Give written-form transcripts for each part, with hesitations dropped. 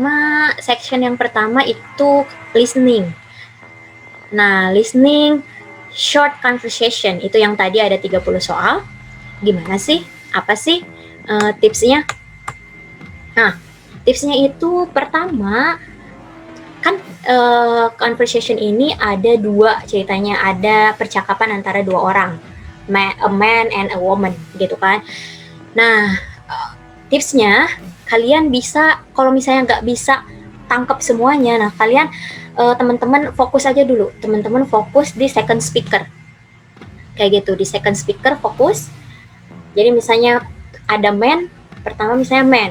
Nah, section yang pertama itu listening. Nah, listening short conversation itu yang tadi ada 30 soal. Gimana sih? Apa sih tipsnya? Nah, tipsnya itu pertama kan conversation ini ada dua ceritanya, ada percakapan antara dua orang, a man and a woman gitu kan. Nah, tipsnya kalian bisa, kalau misalnya nggak bisa tangkap semuanya, nah kalian teman-teman fokus aja dulu, teman-teman fokus di second speaker kayak gitu, di second speaker fokus. Jadi misalnya ada man, pertama misalnya man,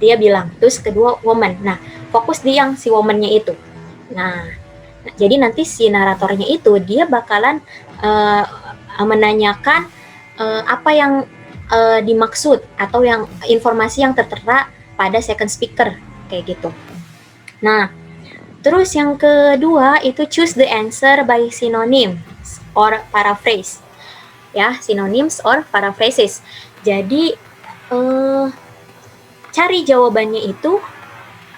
dia bilang, terus kedua woman, nah fokus di yang si womannya itu. Nah jadi nanti si naratornya itu dia bakalan menanyakan apa yang dimaksud atau yang informasi yang tertera pada second speaker kayak gitu. Nah, terus yang kedua itu choose the answer by synonyms or paraphrase. Ya, synonyms or paraphrases. Jadi cari jawabannya itu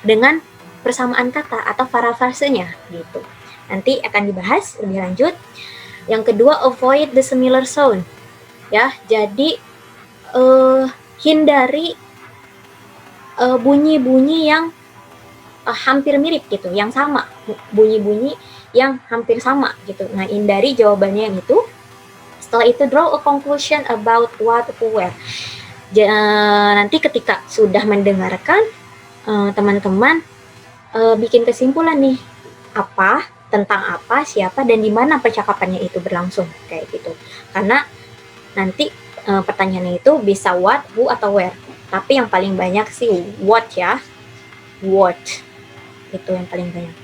dengan persamaan kata atau parafrasenya gitu. Nanti akan dibahas lebih lanjut. Yang kedua, avoid the similar sound. Ya, jadi hindari bunyi-bunyi yang hampir mirip gitu, yang sama, bunyi-bunyi yang hampir sama gitu. Nah, hindari jawabannya yang itu. Setelah itu draw a conclusion about what, who, where. Nanti ketika sudah mendengarkan, teman-teman bikin kesimpulan nih, apa, tentang apa, siapa, dan di mana percakapannya itu berlangsung kayak gitu. Karena nanti pertanyaannya itu bisa what, who, atau where. Tapi yang paling banyak sih what ya. What. Itu yang paling banyak.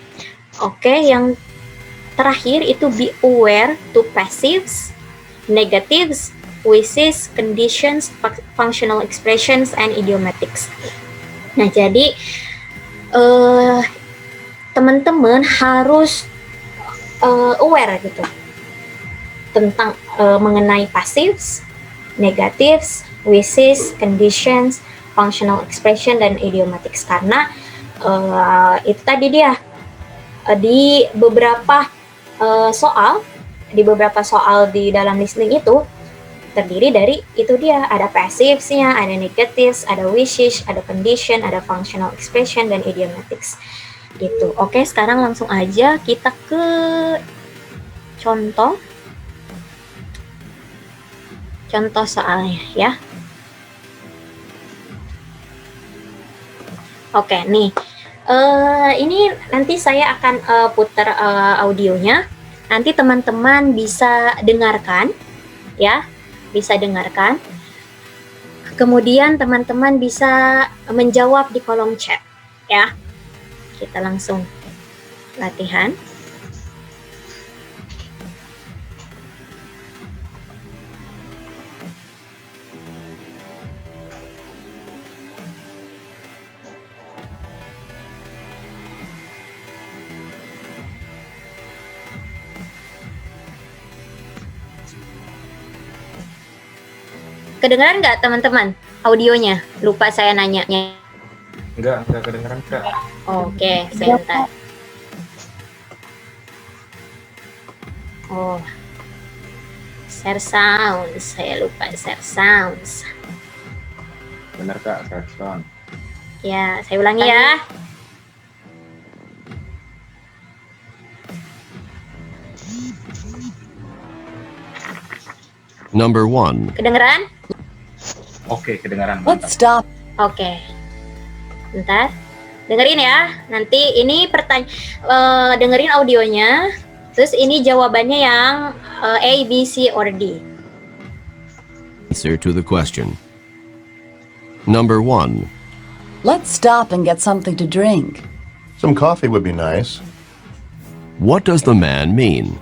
Oke, yang terakhir itu be aware to passives, negatives, wishes, conditions, functional expressions, and idiomatics. Nah, jadi teman-teman harus aware gitu tentang mengenai passives, negatives, wishes, conditions, functional expression, dan idiomatics. Karena itu tadi dia di beberapa soal di dalam listening itu terdiri dari itu dia, ada passivesnya, ada negatives, ada wishes, ada condition, ada functional expression, dan idiomatics gitu. Oke, sekarang langsung aja kita ke contoh soalnya ya. Oke, nih ini nanti saya akan putar audionya. Nanti teman-teman bisa dengarkan ya, bisa dengarkan. Kemudian teman-teman bisa menjawab di kolom chat ya. Kita langsung latihan. Kedengaran nggak teman-teman audionya? Lupa saya nanyanya. Enggak kedengaran, Kak. Oke, sebentar. Oh, share sounds. Saya lupa share sounds. Benar, Kak, share sound. Ya, saya ulangi ya. Number 1. Kedengeran? Oke, kedengaran. Let's stop. Oke. Bentar. Dengerin ya. Nanti ini dengerin audionya. Terus ini jawabannya yang A, B, C, or D. Answer to the question. Number 1. Let's stop and get something to drink. Some coffee would be nice. What does the man mean?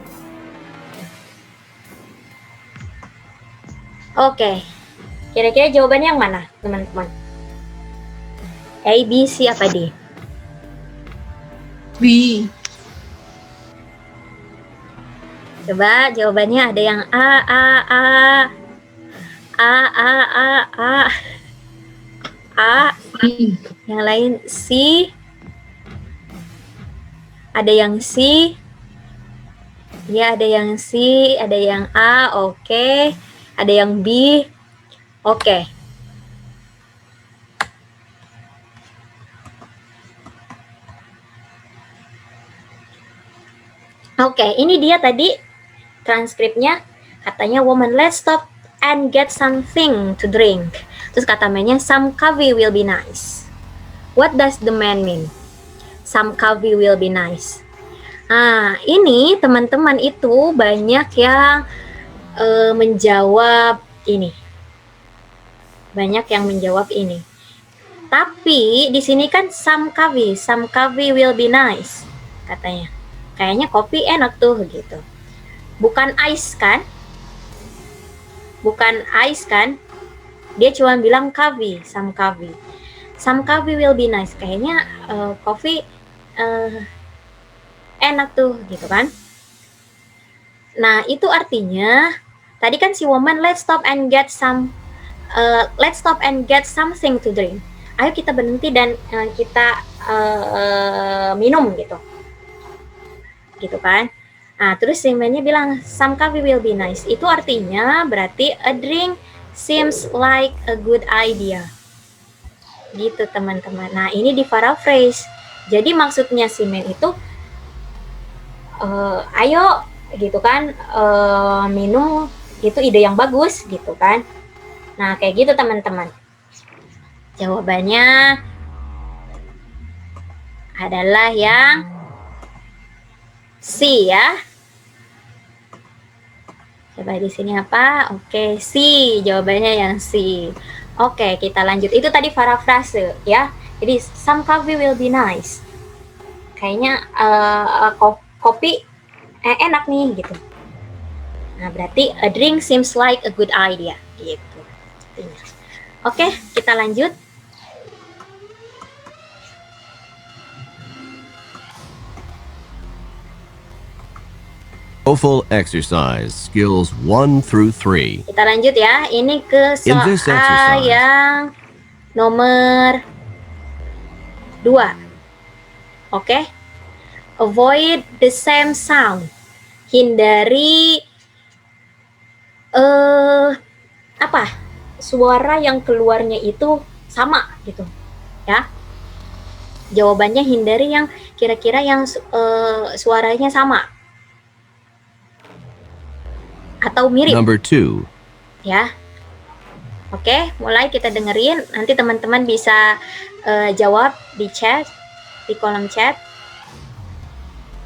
Oke. Kira-kira jawabannya yang mana, teman-teman? A, B, C, apa D? B. Coba jawabannya ada yang A, C. yang lain C, ada yang C, ya ada yang C, ada yang A, oke, ada yang B, oke. Oke, ini dia tadi transkripnya, katanya woman let's stop and get something to drink. Terus kata mainnya some coffee will be nice. What does the man mean? Some coffee will be nice. Nah, ini teman-teman itu banyak yang menjawab ini. Banyak yang menjawab ini. Tapi di sini kan some coffee will be nice katanya. Kayaknya kopi enak tuh gitu. Bukan ice kan? Bukan ice kan? Dia cuma bilang coffee, some coffee. Some coffee will be nice. Kayaknya kopi enak tuh gitu kan? Nah, itu artinya tadi kan si woman let's stop and get something to drink. Ayo kita berhenti dan kita minum gitu. Gitu kan? Nah, terus si man-nya bilang some coffee will be nice. Itu artinya berarti a drink seems like a good idea. Gitu teman-teman. Nah, ini di paraphrase. Jadi maksudnya si man itu ayo gitu kan, minum itu ide yang bagus gitu kan. Nah, kayak gitu teman-teman. Jawabannya adalah yang C ya. Coba di sini apa? Oke, C. Jawabannya yang C. Oke, kita lanjut. Itu tadi parafrase ya. Jadi some coffee will be nice. Kayaknya kopi enak nih gitu. Nah, berarti a drink seems like a good idea gitu. Oke, kita lanjut. TOEFL exercise skills 1 through 3. Kita lanjut ya. Ini ke In this soal exercise. yang nomor 2. Oke. Avoid the same sound. Hindari suara yang keluarnya itu sama gitu. Ya. Jawabannya hindari yang kira-kira yang suaranya sama. Atau mirip. Number 2. Ya. Oke, mulai kita dengerin. Nanti teman-teman bisa jawab di chat, di kolom chat.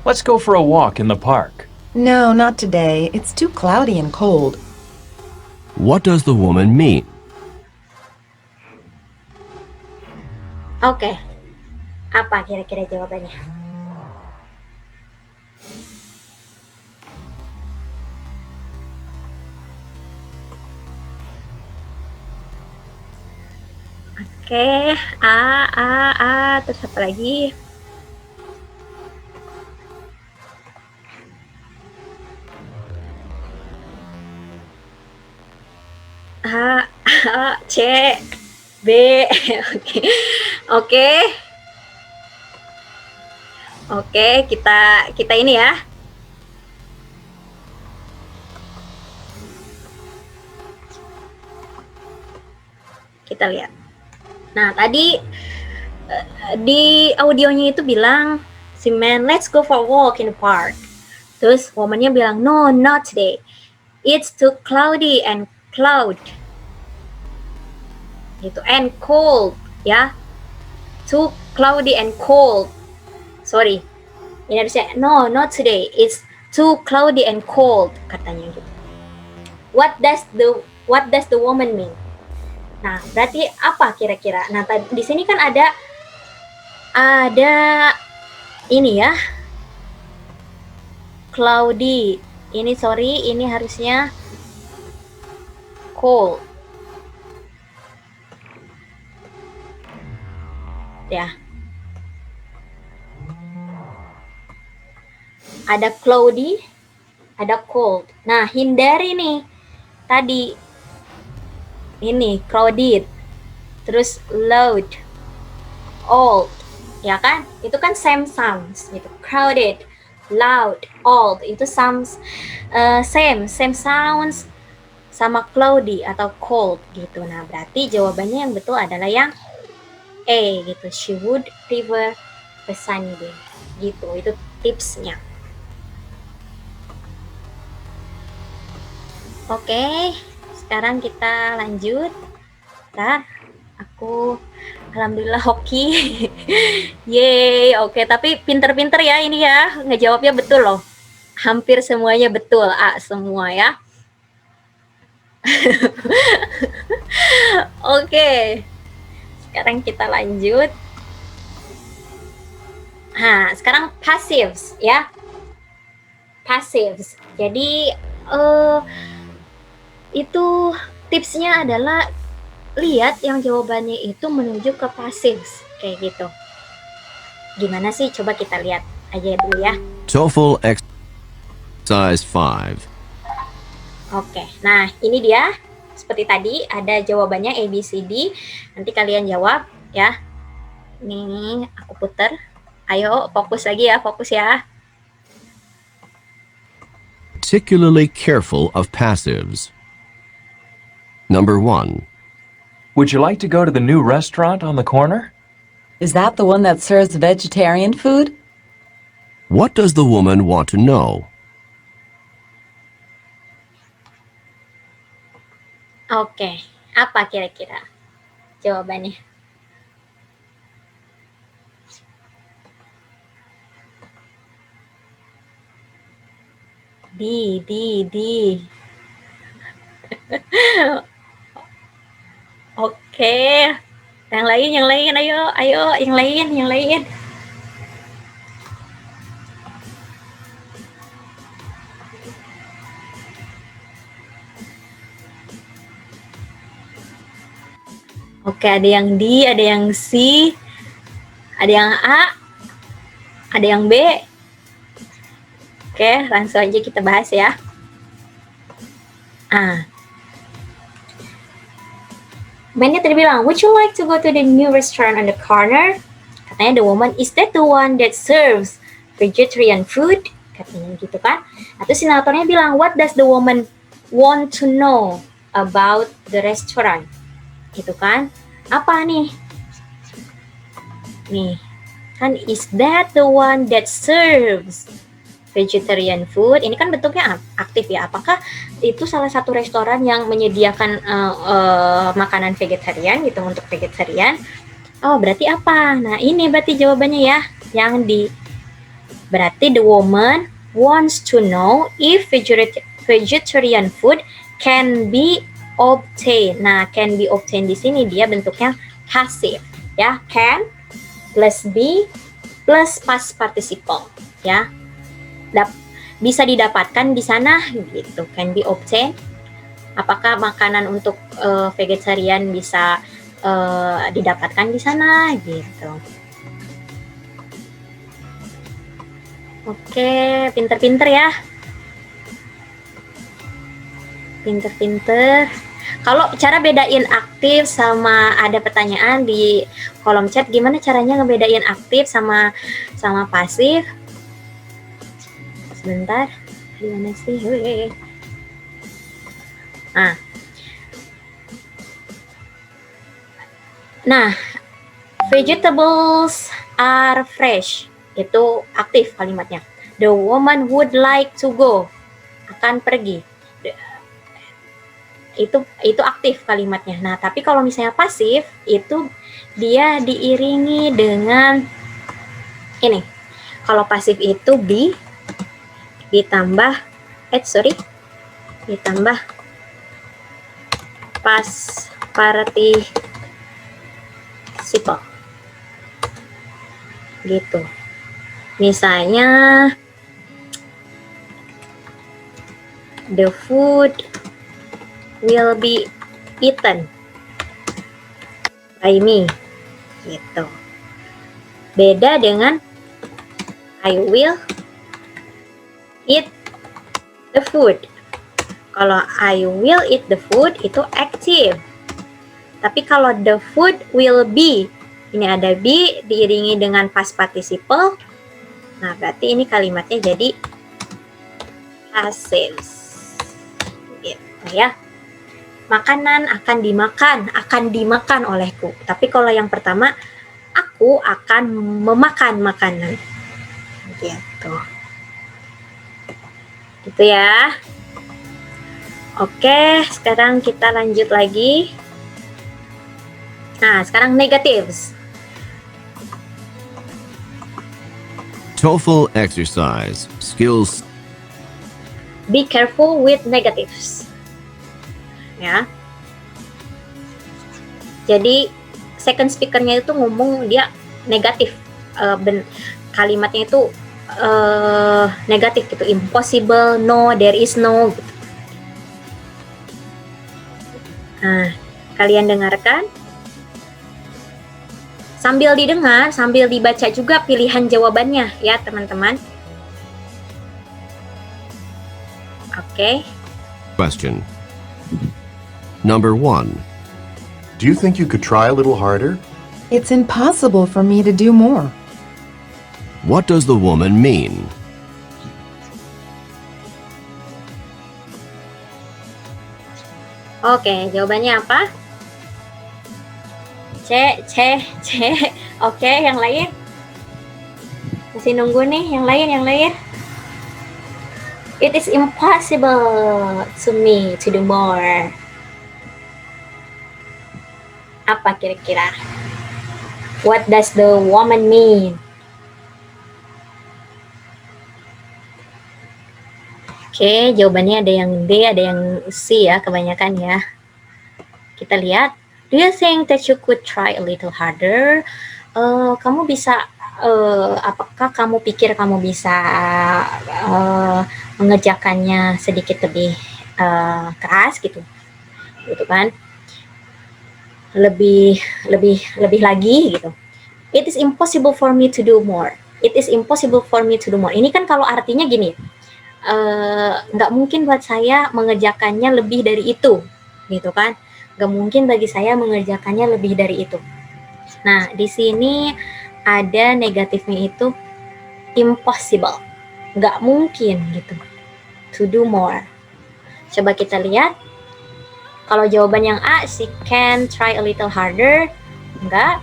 Let's go for a walk in the park. No, not today. It's too cloudy and cold. What does the woman mean? Oke. Apa kira-kira jawabannya? Oke, terus apa lagi? C, B, oke, kita ini ya. Kita lihat. Nah, tadi di audionya itu bilang si man let's go for a walk in the park. Terus womannya bilang no, not today. It's too cloudy and gitu, and cold ya. Too cloudy and cold. Sorry. Ini harusnya no, not today. It's too cloudy and cold katanya gitu. What does the woman mean? Nah, berarti apa kira-kira? Nah, di sini kan ada ini ya. Cloudy. Ini sorry, ini harusnya cold. Ya. Ada cloudy, ada cold. Nah, hindari nih tadi ini crowded, terus loud, old, ya kan? Itu kan same sounds gitu. Crowded, loud, old itu sounds same sounds sama cloudy atau cold gitu. Nah, berarti jawabannya yang betul adalah yang A gitu. She would prefer a sunny day. Gitu. Itu tipsnya. Oke, sekarang kita lanjut. Bentar, aku alhamdulillah hoki. Yeay, oke. Tapi pinter-pinter ya ini ya, ngejawabnya betul loh. Hampir semuanya betul, A semua ya. Oke, sekarang kita lanjut. Nah, sekarang passives ya. Passives. Jadi itu tipsnya adalah lihat yang jawabannya itu menuju ke passives kayak gitu. Gimana sih? Coba kita lihat aja dulu ya. TOEFL exercise 5. Oke, nah ini dia. Seperti tadi ada jawabannya A, B, C, D. Nanti kalian jawab ya. Nih aku puter. Ayo fokus lagi ya, fokus ya. Particularly careful of passives. Number 1. Would you like to go to the new restaurant on the corner? Is that the one that serves vegetarian food? What does the woman want to know? Oke, apa kira-kira jawabannya? D. Oke, yang lain, ayo, yang lain. Oke, ada yang D, ada yang C, ada yang A, ada yang B. Oke, langsung aja kita bahas ya. Mainnya tadi bilang, would you like to go to the new restaurant on the corner? Katanya the woman, is that the one that serves vegetarian food? Katanya gitu kan. Atau sinetronnya bilang, what does the woman want to know about the restaurant? Gitu kan. Apa nih? Nih, kan is that the one that serves vegetarian food? Ini kan bentuknya aktif ya. Apakah itu salah satu restoran yang menyediakan makanan vegetarian gitu untuk vegetarian? Oh, berarti apa? Nah, ini berarti jawabannya ya. Yang di berarti the woman wants to know if vegetarian food can be obtained. Nah, can be obtained di sini dia bentuknya passive ya. Can plus be plus past participle ya. Bisa didapatkan di sana gitu. Can be obtained. Apakah makanan untuk vegetarian bisa didapatkan di sana gitu. Oke, pinter-pinter ya. Pinter-pinter. Kalau cara bedain aktif sama ada pertanyaan di kolom chat, gimana caranya ngebedain aktif sama pasif? Sebentar, gimana sih? Nah, vegetables are fresh. Itu aktif kalimatnya. The woman would like to go. Akan pergi. Itu aktif kalimatnya. Nah, tapi kalau misalnya pasif, itu dia diiringi dengan ini. Kalau pasif itu be ditambah ditambah past participle. Gitu. Misalnya the food will be eaten by me. Gitu. Beda dengan I will eat the food. Kalau I will eat the food itu active. Tapi kalau the food will be, ini ada be diiringi dengan past participle. Nah, berarti ini kalimatnya jadi passive. Gitu ya. Makanan akan dimakan olehku. Tapi kalau yang pertama, aku akan memakan makanan. Gitu. Gitu ya. Oke, sekarang kita lanjut lagi. Nah, sekarang negatives. TOEFL exercise. Skills. Be careful with negatives. Ya. Jadi second speaker-nya itu ngomong dia negatif. Kalimatnya itu negatif gitu. Impossible, no, there is no gitu. Nah, kalian dengarkan. Sambil didengar, sambil dibaca juga pilihan jawabannya ya, teman-teman. Oke. Question. Number 1. Do you think you could try a little harder? It's impossible for me to do more. What does the woman mean? Oke, jawabannya apa? C. Oke, yang lain? Masih nunggu nih, yang lain. It is impossible to me to do more. Apa kira-kira? What does the woman mean? Oke, jawabannya ada yang D, ada yang C ya, kebanyakan ya. Kita lihat. Do you think that you could try a little harder? Kamu bisa, apakah kamu pikir kamu bisa mengerjakannya sedikit lebih keras gitu kan? Lebih lagi gitu. It is impossible for me to do more. It is impossible for me to do more. Ini kan kalau artinya gini, nggak mungkin buat saya mengerjakannya lebih dari itu, gitu kan? Nggak mungkin bagi saya mengerjakannya lebih dari itu. Nah, di sini ada negatifnya itu impossible, nggak mungkin gitu. To do more. Coba kita lihat. Kalau jawaban yang A, she can try a little harder, enggak.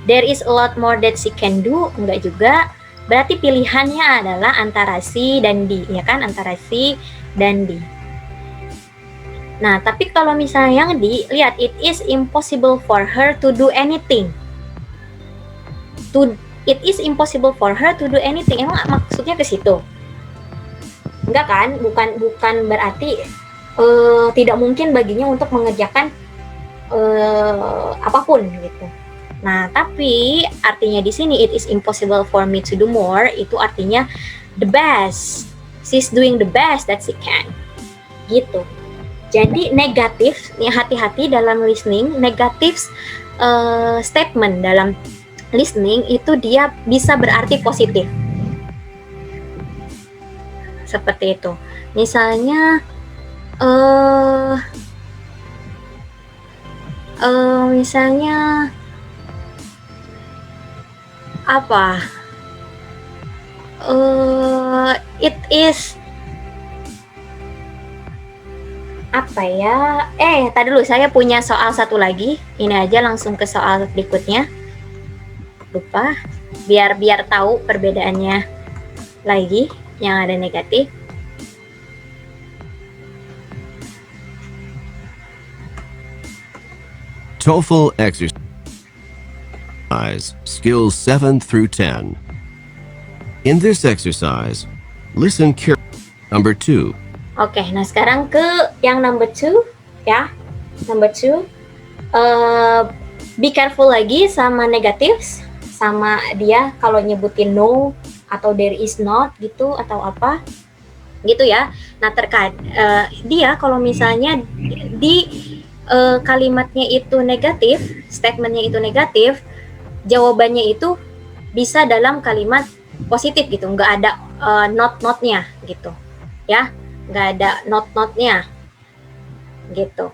There is a lot more that she can do, enggak juga. Berarti pilihannya adalah antara C dan D, ya kan? Antara C dan D. Nah, tapi kalau misalnya yang D, lihat, it is impossible for her to do anything. It is impossible for her to do anything. Emang maksudnya ke situ? Enggak kan? Bukan berarti tidak mungkin baginya untuk mengerjakan apapun gitu. Nah, tapi artinya di sini it is impossible for me to do more, itu artinya the best. She's doing the best that she can. Gitu. Jadi negatif, ya hati-hati dalam listening, negatif statement dalam listening itu dia bisa berarti positif. Seperti itu. Misalnya misalnya apa? It is apa ya? Tadi dulu saya punya soal satu lagi. Ini aja langsung ke soal berikutnya. Lupa. Biar tahu perbedaannya lagi yang ada negatif. TOEFL exercise. Skills 7 through 10. In this exercise, listen carefully. Number 2. Oke, nah sekarang ke yang number 2 ya. Number 2. Be careful lagi sama negatives, sama dia kalau nyebutin no atau there is not gitu atau apa. gitu ya. Nah dia kalau misalnya di kalimatnya itu negatif, statementnya itu negatif, jawabannya itu bisa dalam kalimat positif gitu, nggak ada not-notnya gitu ya, nggak ada not-notnya gitu.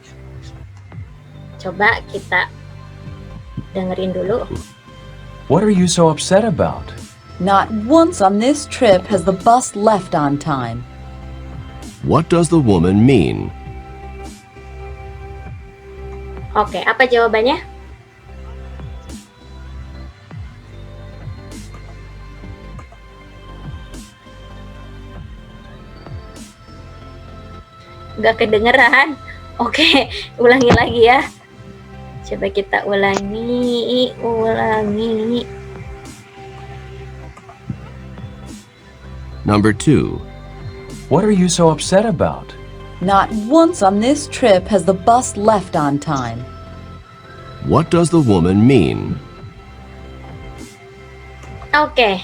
Coba kita dengerin dulu. What are you so upset about? Not once on this trip has the bus left on time. What does the woman mean? Oke, apa jawabannya? Nggak kedengeran. Oke, ulangi lagi ya. Coba kita ulangi. Number 2. What are you so upset about? Not once on this trip has the bus left on time. What does the woman mean? Oke.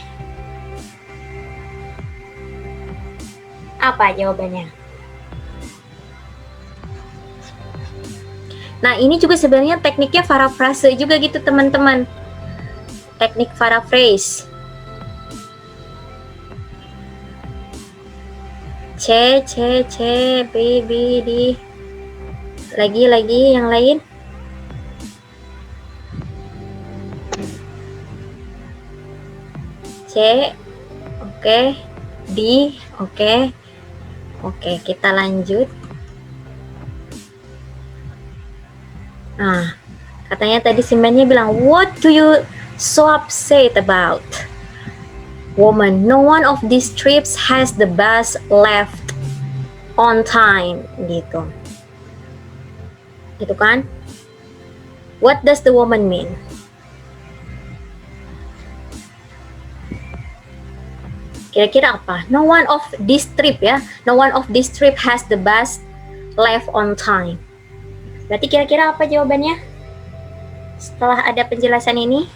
Apa jawabannya? Nah, ini juga sebenarnya tekniknya paraphrase juga gitu, teman-teman. Teknik paraphrase. C, B, D. Lagi, yang lain. C, oke. D, oke. Oke, kita lanjut. Nah, katanya tadi si man-nya bilang, what do you so upset about? Woman, no one of these trips has the bus left on time. Gitu. Gitu kan? What does the woman mean? Kira-kira apa? No one of this trip ya. No one of this trip has the bus left on time. Berarti kira-kira apa jawabannya? Setelah ada penjelasan ini?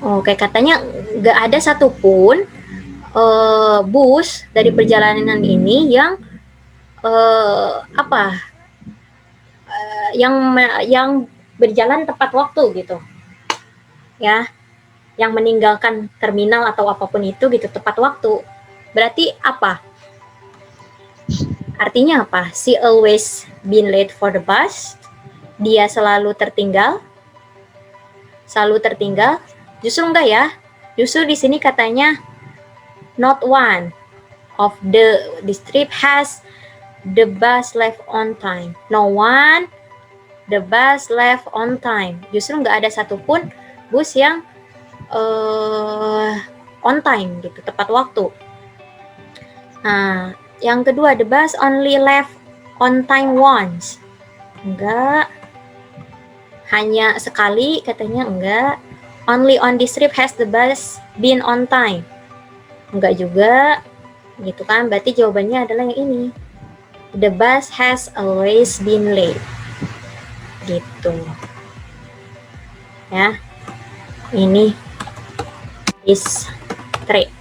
Oke, katanya nggak ada satupun bus dari perjalanan ini yang yang berjalan tepat waktu gitu. Ya. Yang meninggalkan terminal atau apapun itu gitu tepat waktu. Berarti apa? Artinya apa? She always been late for the bus. Dia selalu tertinggal. Selalu tertinggal. Justru enggak ya. Justru di sini katanya not one of this trip has the bus left on time. No one the bus left on time. Justru enggak ada satupun bus yang on time gitu, tepat waktu. Nah, yang kedua, the bus only left on time once. Enggak. Hanya sekali katanya, enggak. Only on this trip has the bus been on time. Enggak juga. Gitu kan? Berarti jawabannya adalah yang ini. The bus has always been late. Gitu. Ya. Ini this trip.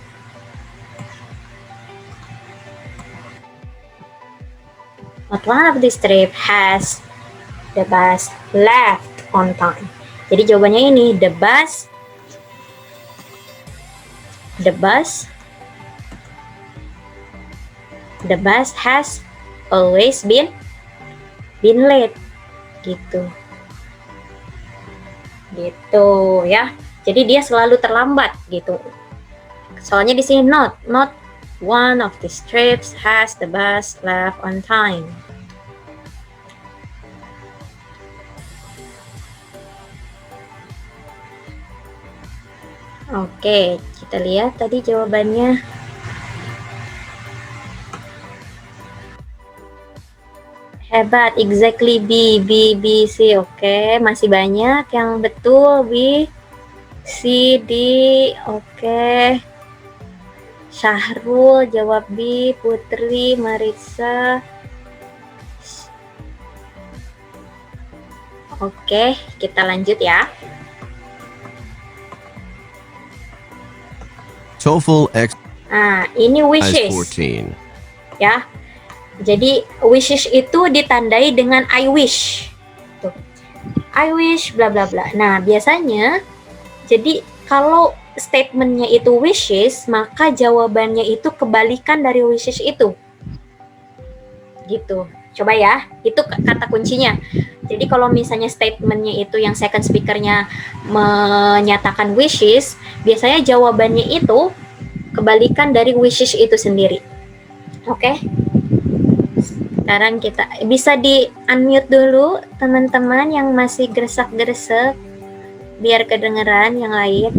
Not one of this trip has the bus left on time. Jadi jawabannya ini, the bus has always been late. Gitu ya. Jadi dia selalu terlambat gitu. Soalnya di sini not one of these trips has the bus left on time. Oke, kita lihat tadi jawabannya. Hebat, exactly B, C. Oke, masih banyak yang betul B. C, D, oke. Syahrul jawab B, Putri, Marisa. Oke, kita lanjut ya. TOEFL X. Nah, ini wishes 14. ya. Jadi wishes itu ditandai dengan I wish. Tuh. I wish bla bla bla. Nah, biasanya jadi kalau statementnya itu wishes, maka jawabannya itu kebalikan dari wishes itu. Gitu. Coba ya, itu kata kuncinya. Jadi kalau misalnya statementnya itu yang second speakernya menyatakan wishes, biasanya jawabannya itu kebalikan dari wishes itu sendiri. Oke? Sekarang kita bisa di unmute dulu teman-teman yang masih geresak-geresek biar kedengeran yang lain.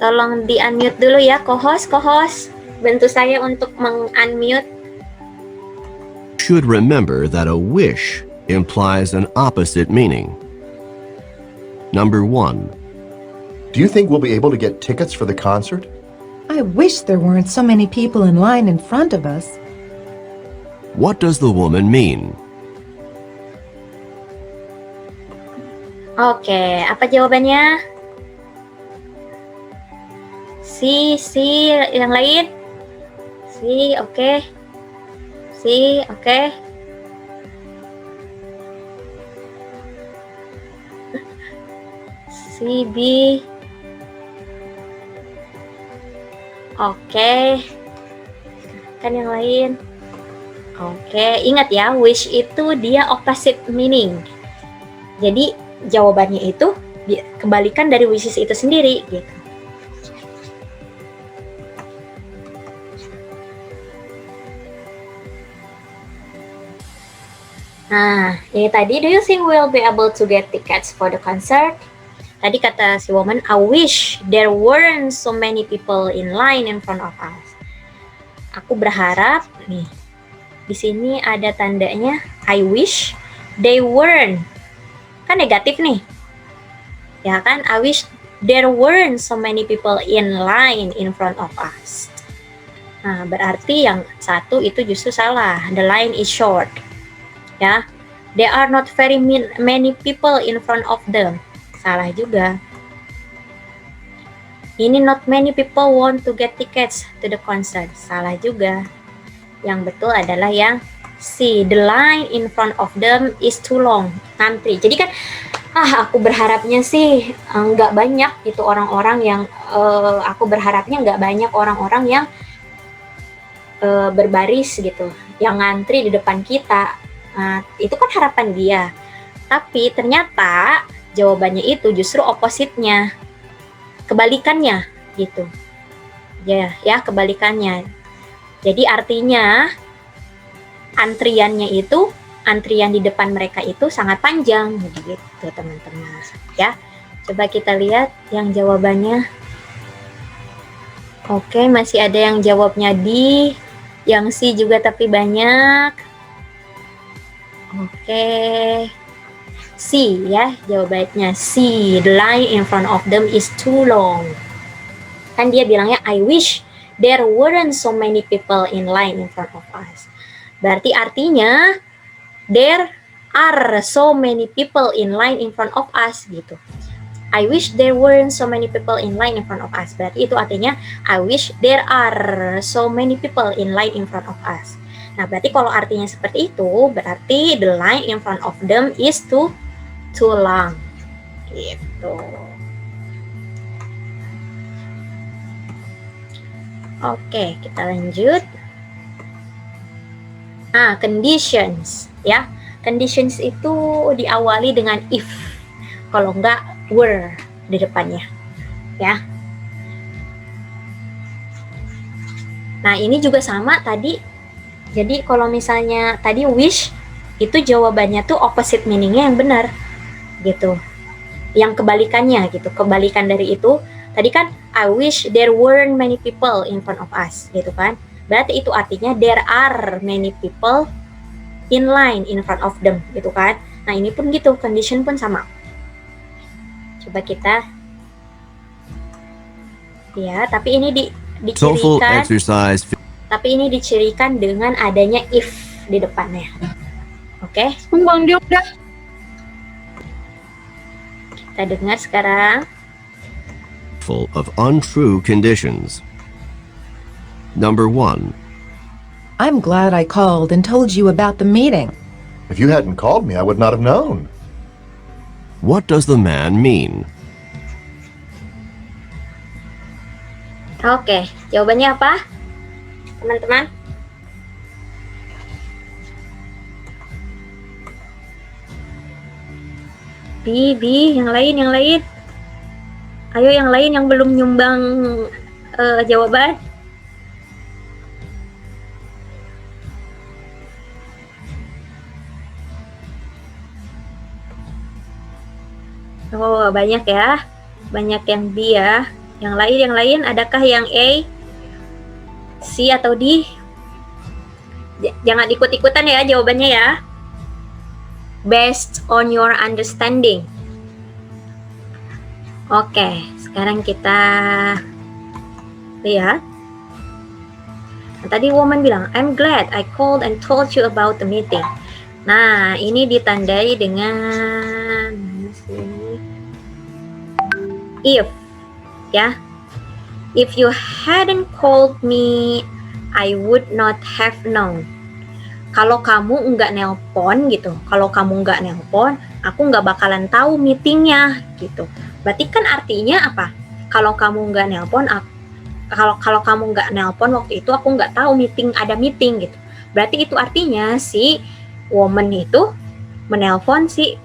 Tolong di unmute dulu ya, co-host. Bantu saya untuk meng-unmute. Should remember that a wish implies an opposite meaning. Number 1. Do you think we'll be able to get tickets for the concert? I wish there weren't so many people in line in front of us. What does the woman mean? Oke, apa jawabannya? Si, yang lain? Si, oke. Si, oke. Si, B. Oke. Kan yang lain? Oke, ingat ya, wish itu dia opposite meaning. Jadi jawabannya itu kebalikan dari wishes itu sendiri gitu. Nah, ini tadi, do you think we'll be able to get tickets for the concert? Tadi kata si woman, I wish there weren't so many people in line in front of us. Aku berharap nih. Di sini ada tandanya I wish they weren't. Kan negatif nih. Ya kan? I wish there weren't so many people in line in front of us. Nah, berarti yang satu itu justru salah. The line is short. Ya. There are not very many people in front of them. Salah juga. Ini not many people want to get tickets to the concert. Salah juga. Yang betul adalah yang C. The line in front of them is too long. Ngantri. Jadi kan, aku berharapnya sih nggak banyak itu orang-orang yang aku berharapnya nggak banyak orang-orang yang berbaris gitu, yang ngantri di depan kita. Nah, itu kan harapan dia. Tapi ternyata jawabannya itu justru opposite-nya. Kebalikannya gitu. Ya, kebalikannya. Jadi artinya antrian di depan mereka itu sangat panjang gitu teman-teman ya. Coba kita lihat yang jawabannya. Oke, masih ada yang jawabnya D, yang C juga tapi banyak. Oke. C ya, jawabannya C. The line in front of them is too long. Kan dia bilangnya I wish there weren't so many people in line in front of us. Berarti artinya there are so many people in line in front of us gitu. I wish there weren't so many people in line in front of us. Berarti itu artinya I wish there are so many people in line in front of us. Nah, berarti kalau artinya seperti itu, berarti the line in front of them is too long. Gitu. Oke, kita lanjut. Conditions ya. Conditions itu diawali dengan if. Kalau enggak were di depannya. Ya. Nah, ini juga sama tadi. Jadi kalau misalnya tadi wish itu jawabannya tuh opposite meaning-nya yang benar. Gitu. Yang kebalikannya gitu. Kebalikan dari itu tadi kan I wish there weren't many people in front of us gitu kan. Berarti itu artinya there are many people in line in front of them gitu kan. Nah, ini pun gitu, condition pun sama. Coba kita ya, tapi ini TOEFL dicirikan. exercise. Tapi ini dicirikan dengan adanya if di depannya. Oke? Kita dengar sekarang. Full of untrue conditions. Number 1. I'm glad I called and told you about the meeting. If you hadn't called me, I would not have known. What does the man mean? Oke, jawabannya apa? Teman-teman? Bi, yang lain. Ayo yang lain yang belum nyumbang jawaban. Oh, banyak ya. Banyak yang B ya. Yang lain, adakah yang A, C atau D? Jangan ikut-ikutan ya jawabannya ya. Based on your understanding. Oke, sekarang kita lihat. Nah, tadi woman bilang, I'm glad I called and told you about the meeting. Nah, ini ditandai dengan if, ya. If you hadn't called me, I would not have known. Kalau kamu nggak nelpon gitu, aku nggak bakalan tahu meetingnya gitu. Berarti kan artinya apa? Kalau kamu nggak nelpon, kalau kamu nggak nelpon waktu itu, aku nggak tahu ada meeting gitu. Berarti itu artinya si woman itu menelpon si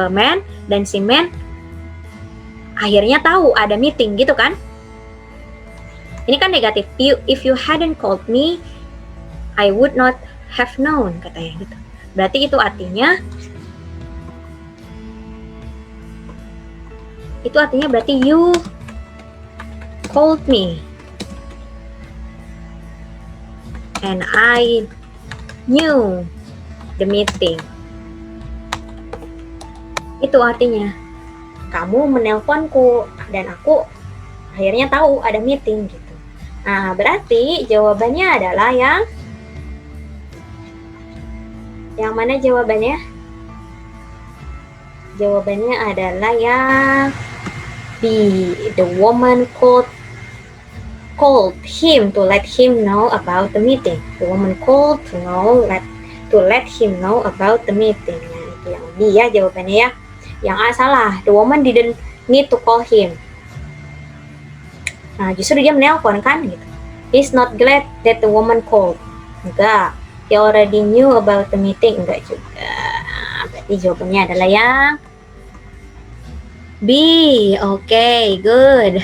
man, dan si man akhirnya tahu ada meeting gitu kan? Ini kan negatif. If you hadn't called me, I would not have known, katanya gitu. Berarti itu artinya berarti you called me and I knew the meeting. Itu artinya kamu menelponku dan aku akhirnya tahu ada meeting gitu. Nah, berarti jawabannya adalah yang mana jawabannya? Jawabannya adalah yang B. The woman called him to let him know about the meeting. The woman called to let him know about the meeting. Nah, itu yang B ya jawabannya ya. Yang A salah. The woman didn't need to call him. Nah, justru dia menelpon kan gitu. He's not glad that the woman called. Enggak. He already knew about the meeting. Enggak juga. Berarti jawabannya adalah yang B. Okay, good.